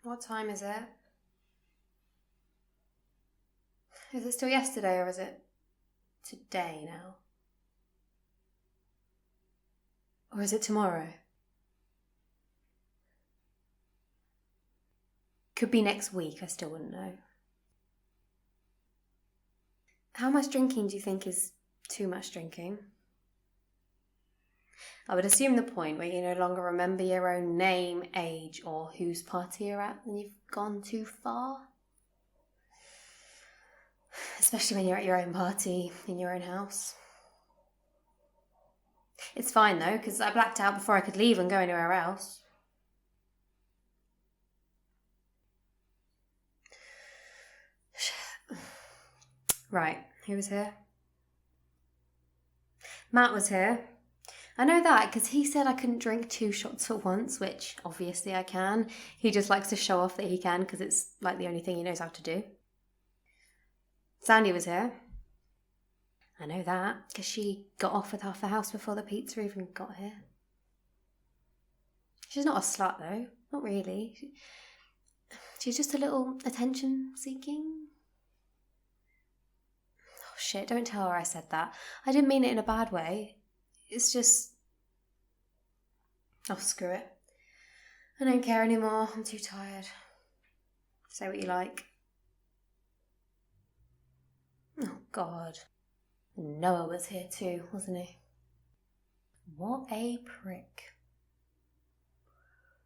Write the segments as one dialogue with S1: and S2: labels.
S1: What time is it? Is it still yesterday or is it today now? Or is it tomorrow? Could be next week, I still wouldn't know. How much drinking do you think is too much drinking? I would assume the point where you no longer remember your own name, age, or whose party you're at, and you've gone too far. Especially when you're at your own party, in your own house. It's fine though, because I blacked out before I could leave and go anywhere else. Right, who was here? Matt was here. I know that because he said I couldn't drink 2 shots at once, which obviously I can. He just likes to show off that he can because it's like the only thing he knows how to do. Sandy was here. I know that because she got off with half the house before the pizza even got here. She's not a slut though, not really. She's just a little attention seeking. Oh shit, don't tell her I said that. I didn't mean it in a bad way. It's just... Oh, screw it. I don't care anymore. I'm too tired. Say what you like. Oh, God. Noah was here too, wasn't he? What a prick.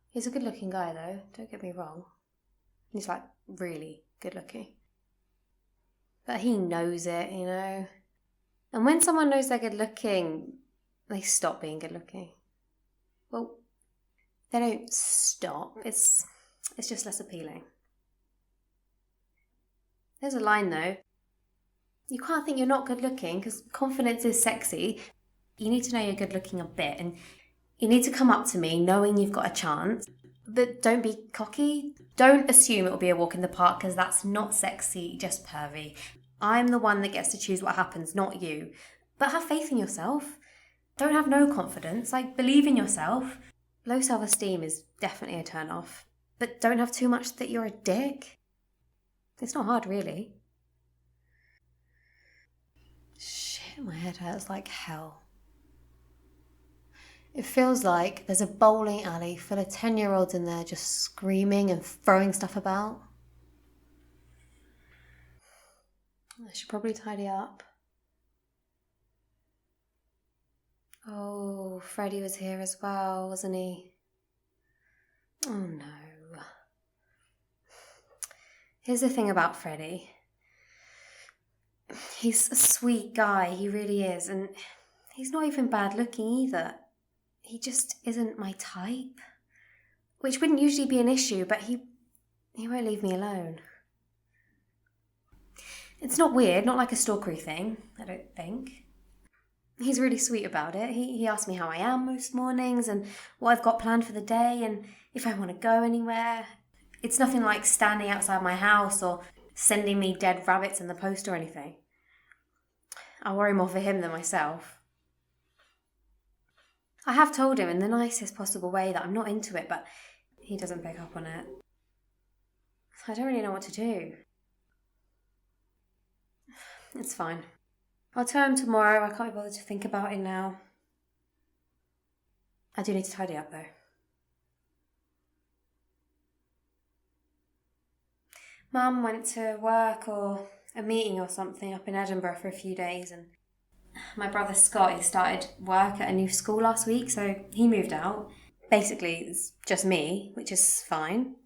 S1: He's a good-looking guy, though. Don't get me wrong. He's, like, really good-looking. But he knows it, you know. And when someone knows they're good-looking... they stop being good looking. Well, they don't stop. It's just less appealing. There's a line though. You can't think you're not good looking because confidence is sexy. You need to know you're good looking a bit and you need to come up to me knowing you've got a chance. But don't be cocky. Don't assume it'll be a walk in the park because that's not sexy, just pervy. I'm the one that gets to choose what happens, not you. But have faith in yourself. Don't have no confidence, like believe in yourself. Low self-esteem is definitely a turn off, but don't have too much that you're a dick. It's not hard really. Shit, my head hurts like hell. It feels like there's a bowling alley full of 10-year-olds in there just screaming and throwing stuff about. I should probably tidy up. Oh, Freddie was here as well, wasn't he? Oh no. Here's the thing about Freddie. He's a sweet guy, he really is, and he's not even bad looking either. He just isn't my type. Which wouldn't usually be an issue, but he won't leave me alone. It's not weird, not like a stalkery thing, I don't think. He's really sweet about it. He asks me how I am most mornings and what I've got planned for the day and if I want to go anywhere. It's nothing like standing outside my house or sending me dead rabbits in the post or anything. I worry more for him than myself. I have told him in the nicest possible way that I'm not into it, but he doesn't pick up on it. I don't really know what to do. It's fine. I'll tell him tomorrow. I can't be bothered to think about it now. I do need to tidy up though. Mum went to work or a meeting or something up in Edinburgh for a few days and my brother Scott, he started work at a new school last week, so he moved out. Basically, it's just me, which is fine.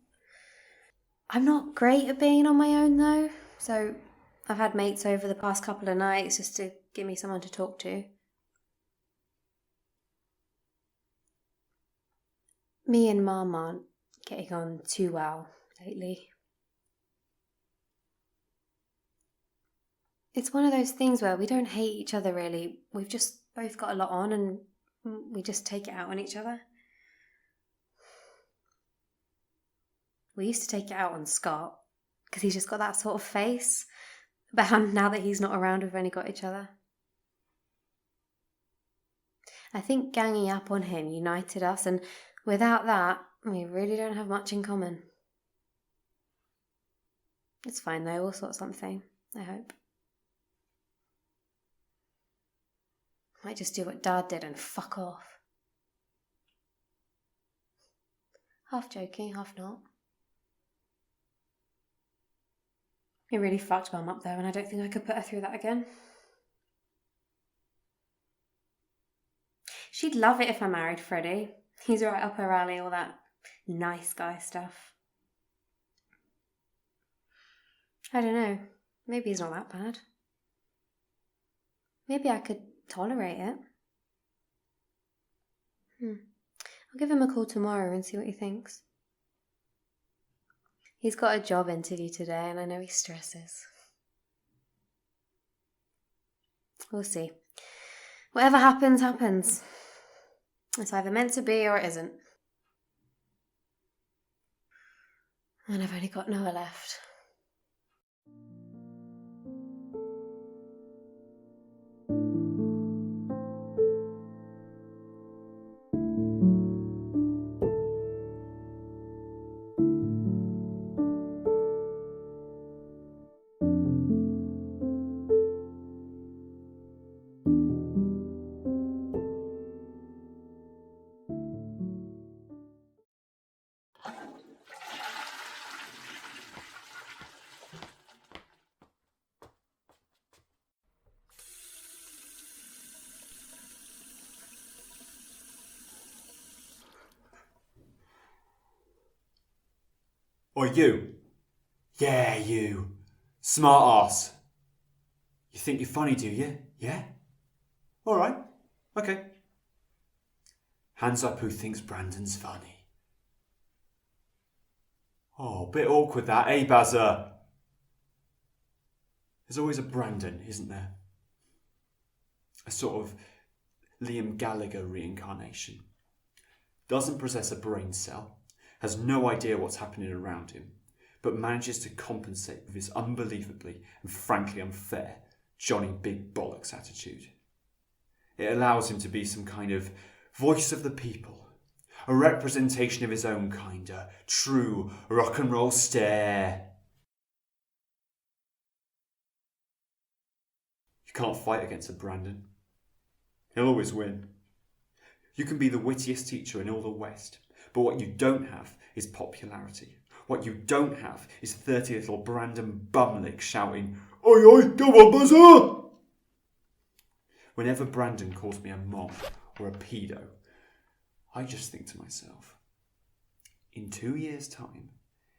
S1: I'm not great at being on my own though, so I've had mates over the past couple of nights just to give me someone to talk to. Me and Mum aren't getting on too well lately. It's one of those things where we don't hate each other really. We've just both got a lot on and we just take it out on each other. We used to take it out on Scott because he's just got that sort of face. But now that he's not around, we've only got each other. I think ganging up on him united us, and without that, we really don't have much in common. It's fine though, we'll sort something, I hope. Might just do what Dad did and fuck off. Half joking, half not. He really fucked Mum up there, and I don't think I could put her through that again. She'd love it if I married Freddie. He's right up her alley, all that nice guy stuff. I don't know. Maybe he's not that bad. Maybe I could tolerate it. I'll give him a call tomorrow and see what he thinks. He's got a job interview today and I know he stresses. We'll see. Whatever happens, happens. It's either meant to be or it isn't. And I've only got Noah left.
S2: Or you. Yeah, you. Smart ass. You think you're funny, do you? Yeah? Alright. Okay. Hands up who thinks Brandon's funny. Oh, bit awkward that, eh, Bazza? There's always a Brandon, isn't there? A sort of Liam Gallagher reincarnation. Doesn't possess a brain cell. Has no idea what's happening around him, but manages to compensate with his unbelievably and frankly unfair Johnny Big Bollocks attitude. It allows him to be some kind of voice of the people, a representation of his own kind, a true rock and roll stare. You can't fight against a Brandon. He'll always win. You can be the wittiest teacher in all the West, but what you don't have is popularity. What you don't have is 30 little Brandon bumlicks shouting, "Oi, oi, go on, buzzer!" Whenever Brandon calls me a mom or a pedo, I just think to myself, in 2 years' time,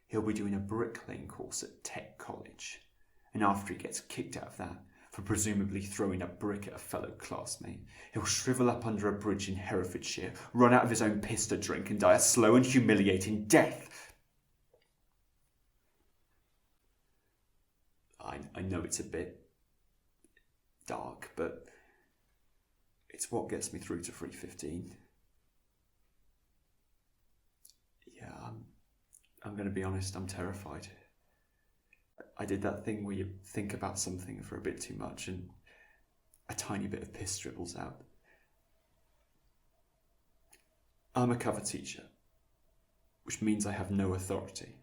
S2: he'll be doing a bricklaying course at Tech College. And after he gets kicked out of that, for presumably throwing a brick at a fellow classmate, he'll shrivel up under a bridge in Herefordshire, run out of his own piss to drink and die a slow and humiliating death. I know it's a bit dark, but it's what gets me through to 3:15. Yeah, I'm going to be honest, I'm terrified. I did that thing where you think about something for a bit too much and a tiny bit of piss dribbles out. I'm a cover teacher, which means I have no authority.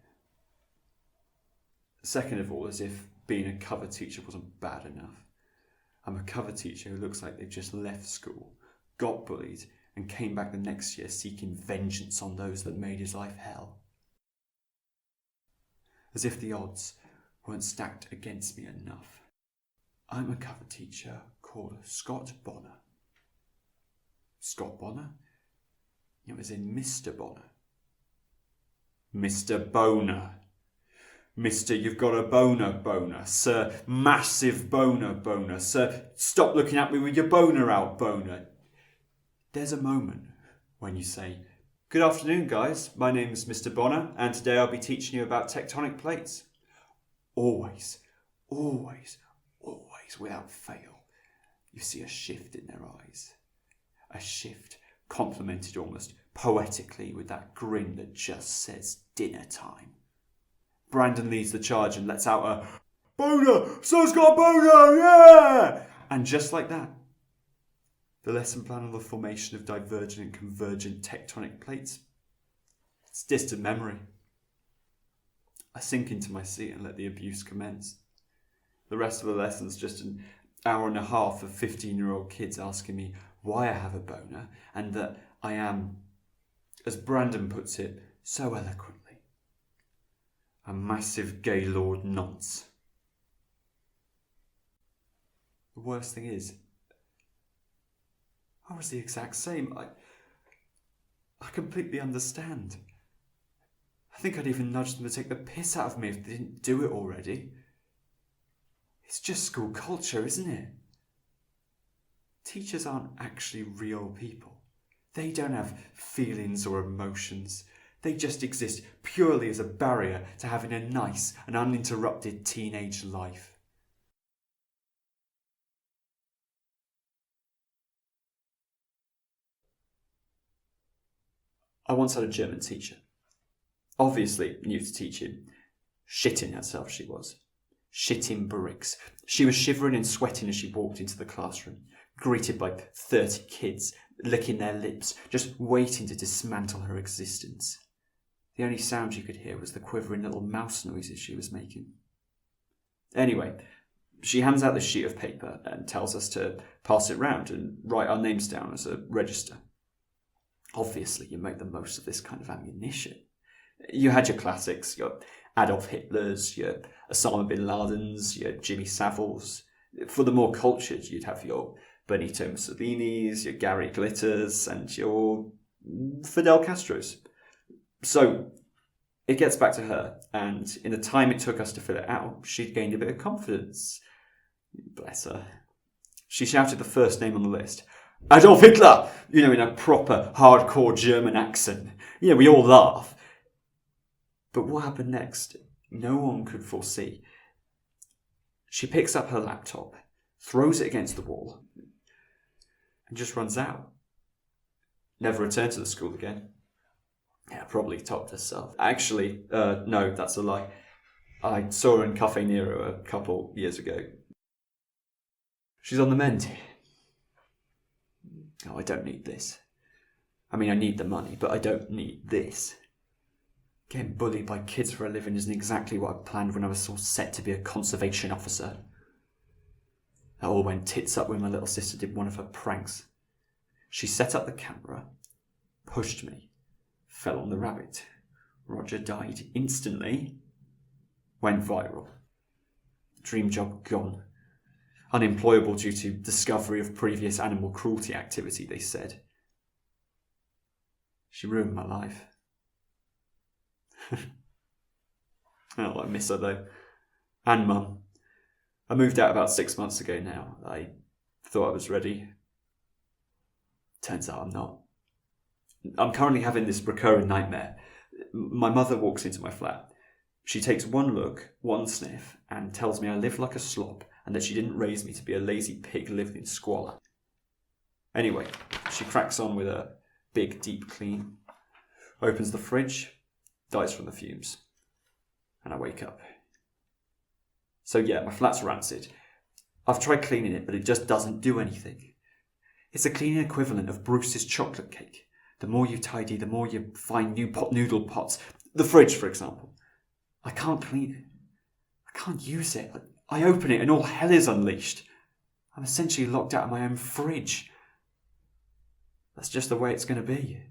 S2: Second of all, as if being a cover teacher wasn't bad enough, I'm a cover teacher who looks like they've just left school, got bullied, and came back the next year seeking vengeance on those that made his life hell. As if the odds weren't stacked against me enough. I'm a cover teacher called Scott Bonner. Scott Bonner? It was in Mr. Bonner. Mr. Boner. Mr. You've got a boner. Sir, massive boner. Sir, stop looking at me with your boner out, boner. There's a moment when you say, "Good afternoon, guys. My name's Mr. Bonner, and today I'll be teaching you about tectonic plates." Always, without fail, you see a shift in their eyes. A shift complemented almost poetically with that grin that just says dinner time. Brandon leads the charge and lets out a "Boner! Sir's got a boner! Yeah!" And just like that, the lesson plan on the formation of divergent and convergent tectonic plates, it's distant memory. I sink into my seat and let the abuse commence. The rest of the lesson's just an hour and a half of 15-year-old kids asking me why I have a boner and that I am, as Brandon puts it so eloquently, a massive gaylord nonce. The worst thing is, I was the exact same. I completely understand. I think I'd even nudge them to take the piss out of me if they didn't do it already. It's just school culture, isn't it? Teachers aren't actually real people. They don't have feelings or emotions. They just exist purely as a barrier to having a nice and uninterrupted teenage life. I once had a German teacher. Obviously new to teaching. Shitting herself she was. Shitting bricks. She was shivering and sweating as she walked into the classroom, greeted by 30 kids, licking their lips, just waiting to dismantle her existence. The only sound you could hear was the quivering little mouse noises she was making. Anyway, she hands out this sheet of paper and tells us to pass it round and write our names down as a register. Obviously, you make the most of this kind of ammunition. You had your classics, your Adolf Hitlers, your Osama bin Ladens, your Jimmy Saviles. For the more cultured, you'd have your Benito Mussolinis, your Gary Glitters, and your Fidel Castros. So it gets back to her, and in the time it took us to fill it out, she'd gained a bit of confidence. Bless her. She shouted the first name on the list. Adolf Hitler! In a proper, hardcore German accent. We all laugh. But what happened next, no one could foresee. She picks up her laptop, throws it against the wall, and just runs out. Never returned to the school again. Yeah, probably topped herself. Actually, no, that's a lie. I saw her in Cafe Nero a couple years ago. She's on the mend. Oh, I don't need this. I mean, I need the money, but I don't need this. Getting bullied by kids for a living isn't exactly what I planned when I was so set to be a conservation officer. That all went tits up when my little sister did one of her pranks. She set up the camera, pushed me, fell on the rabbit. Roger died instantly, went viral. Dream job gone. Unemployable due to discovery of previous animal cruelty activity, they said. She ruined my life. Oh, I miss her though. And Mum. I moved out about 6 months ago now. I thought I was ready. Turns out I'm not. I'm currently having this recurring nightmare. My mother walks into my flat. She takes one look, one sniff, and tells me I live like a slop and that she didn't raise me to be a lazy pig living in squalor. Anyway, she cracks on with a big, deep clean, opens the fridge, dies from the fumes, and I wake up. So yeah, my flat's rancid. I've tried cleaning it, but it just doesn't do anything. It's the cleaning equivalent of Bruce's chocolate cake. The more you tidy, the more you find new noodle pots. The fridge, for example. I can't clean it. I can't use it. I open it and all hell is unleashed. I'm essentially locked out of my own fridge. That's just the way it's going to be.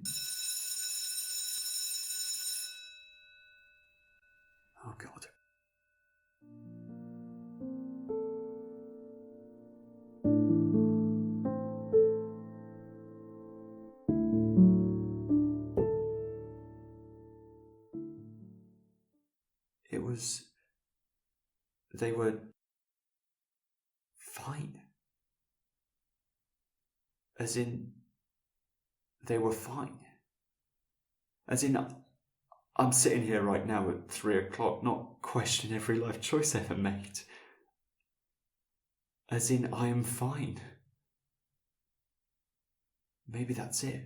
S2: Oh, God. They were fine. As in, they were fine. As in, I'm sitting here right now at 3 o'clock, not questioning every life choice I ever made. As in, I am fine. Maybe that's it.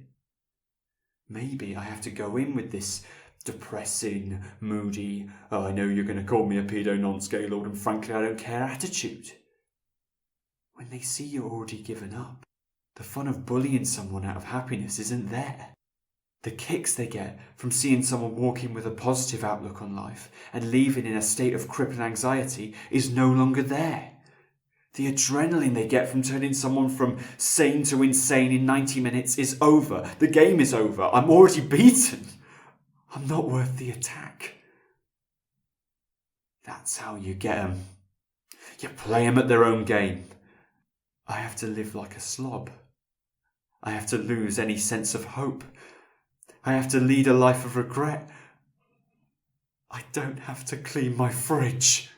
S2: Maybe I have to go in with this depressing, moody, oh, I know you're going to call me a pedo non-scaled and frankly I don't care attitude. When they see you're already given up, the fun of bullying someone out of happiness isn't there. The kicks they get from seeing someone walking with a positive outlook on life and leaving in a state of crippling anxiety is no longer there. The adrenaline they get from turning someone from sane to insane in 90 minutes is over. The game is over. I'm already beaten. I'm not worth the attack. That's how you get 'em. You play 'em at their own game. I have to live like a slob. I have to lose any sense of hope. I have to lead a life of regret. I don't have to clean my fridge.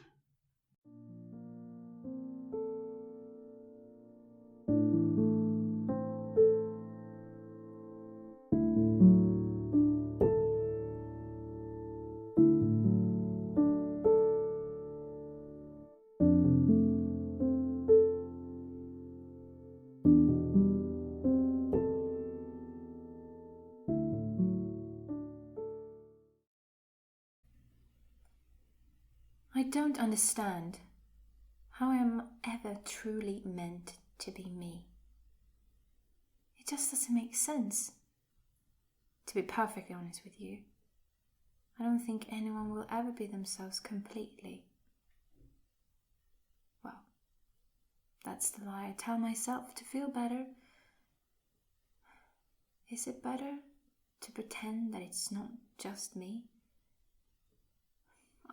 S1: I don't understand how I am ever truly meant to be me. It just doesn't make sense. To be perfectly honest with you, I don't think anyone will ever be themselves completely. Well, that's the lie I tell myself to feel better. Is it better to pretend that it's not just me?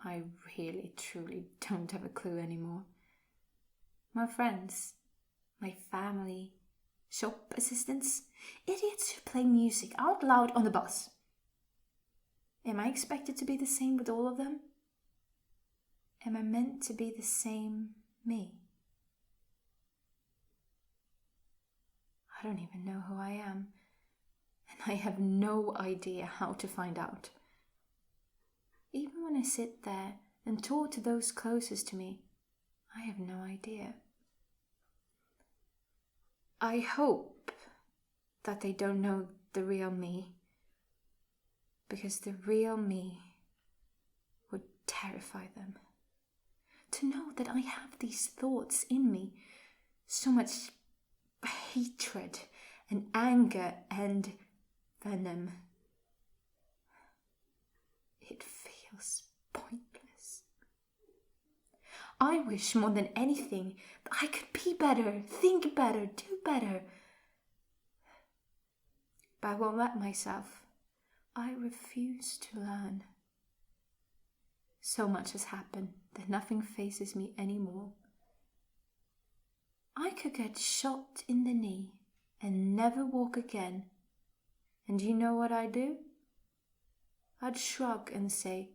S1: I really, truly don't have a clue anymore. My friends, my family, shop assistants, idiots who play music out loud on the bus. Am I expected to be the same with all of them? Am I meant to be the same me? I don't even know who I am, and I have no idea how to find out. Even when I sit there and talk to those closest to me, I have no idea. I hope that they don't know the real me, because the real me would terrify them. To know that I have these thoughts in me, so much hatred and anger and venom. It feels pointless. I wish more than anything that I could be better, think better, do better. But I won't let myself. I refuse to learn. So much has happened that nothing faces me anymore. I could get shot in the knee and never walk again. And you know what I'd do? I'd shrug and say,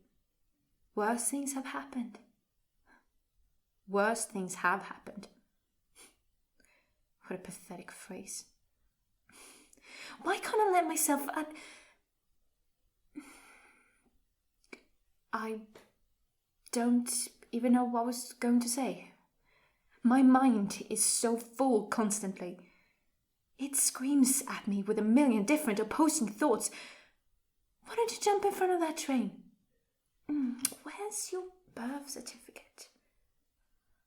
S1: worse things have happened. Worse things have happened. What a pathetic phrase. Why can't I let myself... I don't even know what I was going to say. My mind is so full constantly. It screams at me with a million different opposing thoughts. Why don't you jump in front of that train? Where's your birth certificate?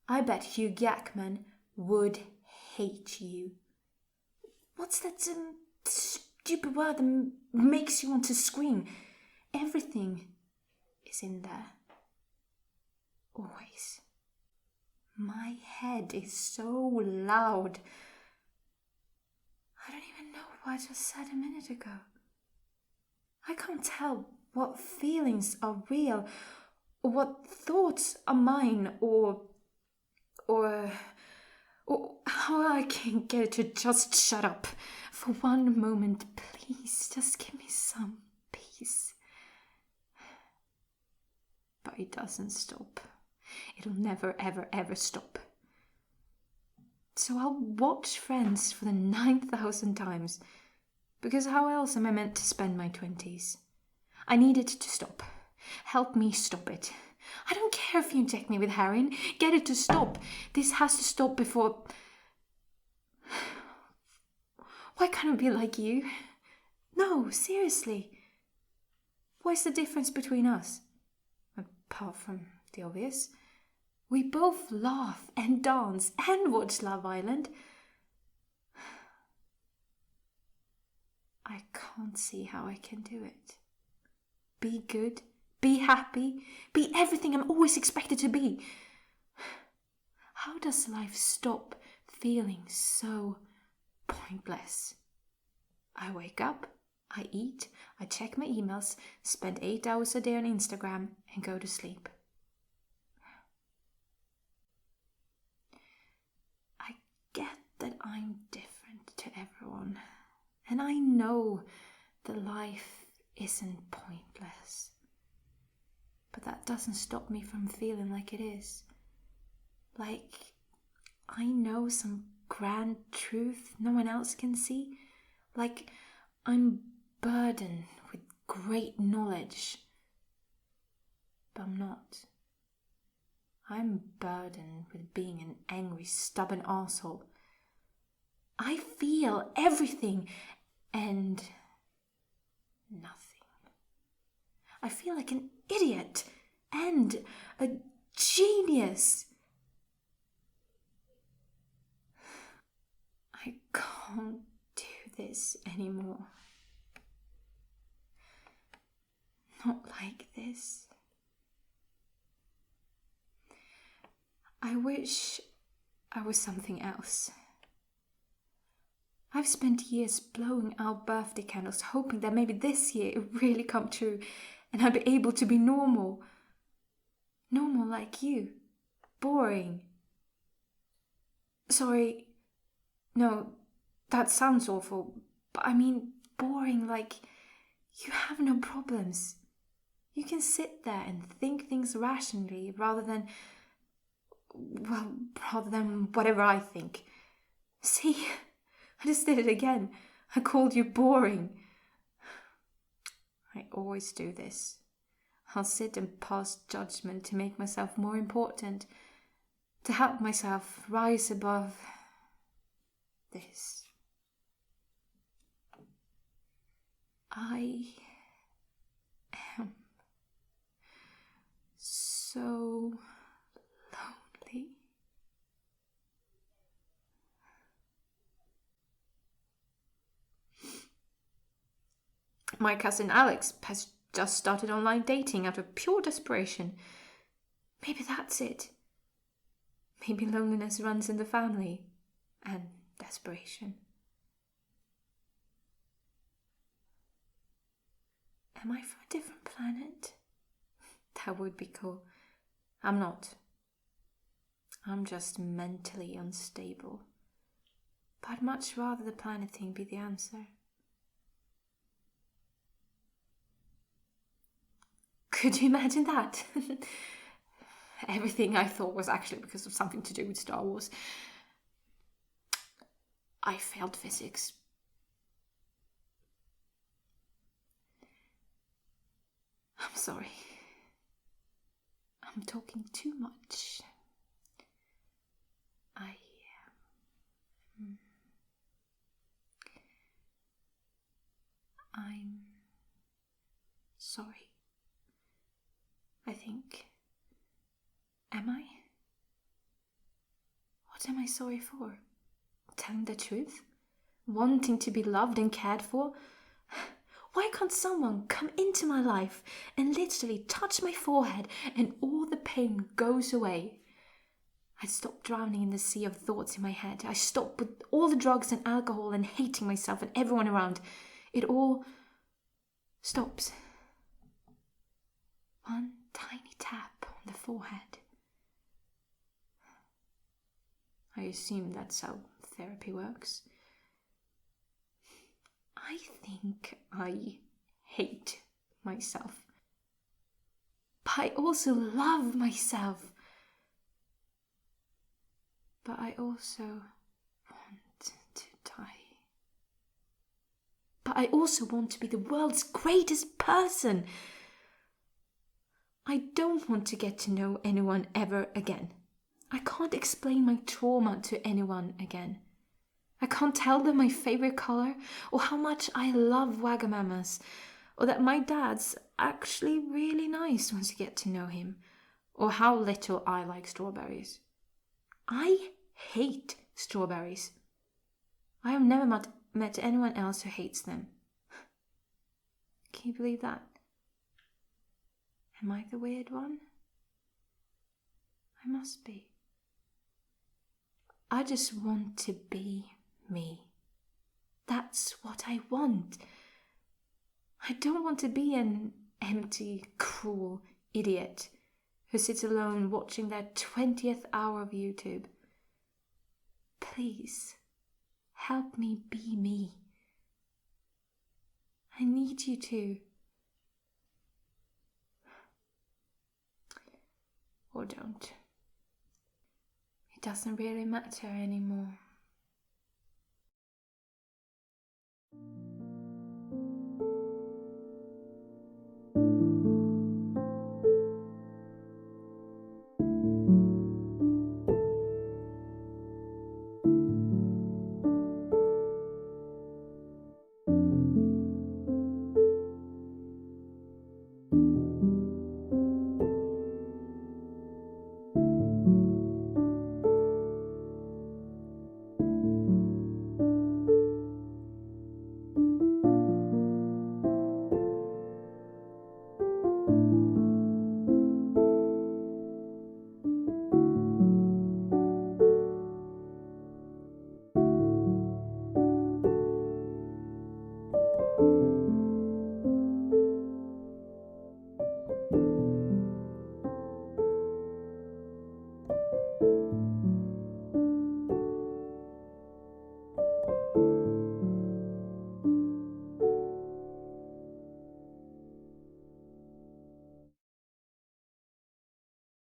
S1: I bet Hugh Jackman would hate you. What's that stupid word that makes you want to scream? Everything is in there. Always. My head is so loud. I don't even know what I just said a minute ago. I can't tell what feelings are real, or what thoughts are mine, or how I can get it to just shut up. For one moment, please, just give me some peace. But it doesn't stop. It'll never, ever, ever stop. So I'll watch Friends for the 9,000th times, because how else am I meant to spend my 20s? I need it to stop. Help me stop it. I don't care if you inject me with heroin. Get it to stop. This has to stop before... Why can't I be like you? No, seriously. What's the difference between us? Apart from the obvious. We both laugh and dance and watch Love Island.
S3: I can't see how I can do it. Be good, be happy, be everything I'm always expected to be. How does life stop feeling so pointless? I wake up, I eat, I check my emails, spend 8 hours a day on Instagram, and go to sleep. I get that I'm different to everyone, and I know that life isn't pointless. But that doesn't stop me from feeling like it is. Like I know some grand truth no one else can see. Like I'm burdened with great knowledge. But I'm not. I'm burdened with being an angry, stubborn arsehole. I feel everything and nothing. I feel like an idiot and a genius. I can't do this anymore. Not like this. I wish I was something else. I've spent years blowing out birthday candles, hoping that maybe this year it would really come true and I'd be able to be normal. Normal like you. Boring. Sorry. No, that sounds awful. But I mean boring like you have no problems. You can sit there and think things rationally rather than whatever I think. See, I just did it again. I called you boring. I always do this. I'll sit and pass judgment to make myself more important, to help myself rise above this. I am so lonely. My cousin Alex has just started online dating out of pure desperation. Maybe that's it. Maybe loneliness runs in the family, and desperation. Am I from a different planet? That would be cool. I'm not. I'm just mentally unstable. But I'd much rather the planet thing be the answer. Could you imagine that? Everything I thought was actually because of something to do with Star Wars. I failed physics. I'm sorry. I'm talking too much. I'm sorry. I think. Am I? What am I sorry for? Telling the truth? Wanting to be loved and cared for? Why can't someone come into my life and literally touch my forehead and all the pain goes away? I'd stop drowning in the sea of thoughts in my head. I stopped with all the drugs and alcohol and hating myself and everyone around. It all stops. One tiny tap on the forehead. I assume that's how therapy works. I think I hate myself. But I also love myself. But I also want to die. But I also want to be the world's greatest person. I don't want to get to know anyone ever again. I can't explain my trauma to anyone again. I can't tell them my favorite color, or how much I love Wagamamas, or that my dad's actually really nice once you get to know him, or how little I like strawberries. I hate strawberries. I have never met anyone else who hates them. Can you believe that? Am I the weird one? I must be. I just want to be me. That's what I want. I don't want to be an empty, cruel idiot who sits alone watching their 20th hour of YouTube. Please, help me be me. I need you to. Or don't. It doesn't really matter anymore.